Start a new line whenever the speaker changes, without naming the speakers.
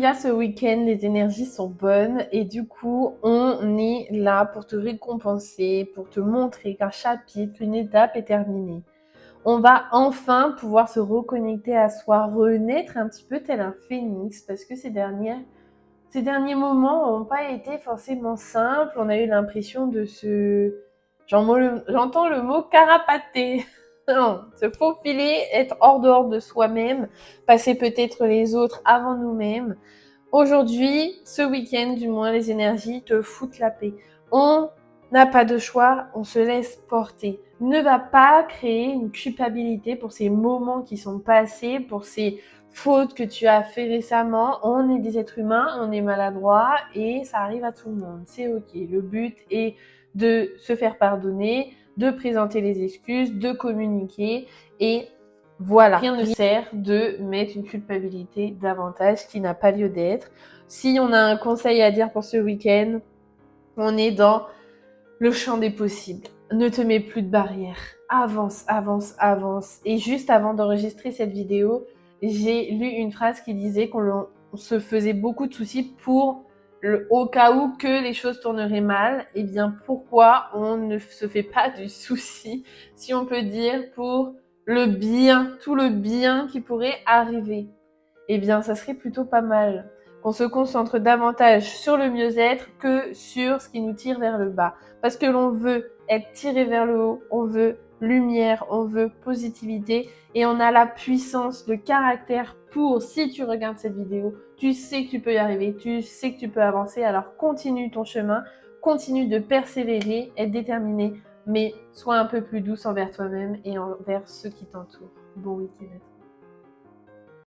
a ce week-end, les énergies sont bonnes et du coup, on est là pour te récompenser, pour te montrer qu'un chapitre, une étape est terminée. On va enfin pouvoir se reconnecter à soi, renaître un petit peu tel un phénix parce que ces derniers moments n'ont pas été forcément simples. On a eu l'impression de j'entends le mot carapater. Non, se faufiler, être hors dehors de soi-même, passer peut-être les autres avant nous-mêmes. Aujourd'hui, ce week-end, du moins, les énergies te foutent la paix. On n'a pas de choix, on se laisse porter. Ne va pas créer une culpabilité pour ces moments qui sont passés, pour ces fautes que tu as fait récemment. On est des êtres humains, on est maladroit et ça arrive à tout le monde. C'est ok. Le but est de se faire pardonner, de présenter les excuses, de communiquer et voilà, rien ne sert de mettre une culpabilité davantage qui n'a pas lieu d'être. Si on a un conseil à dire pour ce week-end, on est dans le champ des possibles. Ne te mets plus de barrières. Avance, avance, avance. Et juste avant d'enregistrer cette vidéo, j'ai lu une phrase qui disait qu'on se faisait beaucoup de soucis au cas où que les choses tourneraient mal. Eh bien, pourquoi on ne se fait pas du souci, si on peut dire, pour le bien, tout le bien qui pourrait arriver? Eh bien, ça serait plutôt pas mal qu'on se concentre davantage sur le mieux-être que sur ce qui nous tire vers le bas. Parce que l'on veut être tiré vers le haut, on veut lumière, on veut positivité et on a la puissance de caractère pour, si tu regardes cette vidéo, tu sais que tu peux y arriver, tu sais que tu peux avancer, alors continue ton chemin, continue de persévérer, être déterminé, mais sois un peu plus douce envers toi-même et envers ceux qui t'entourent. Bon week-end.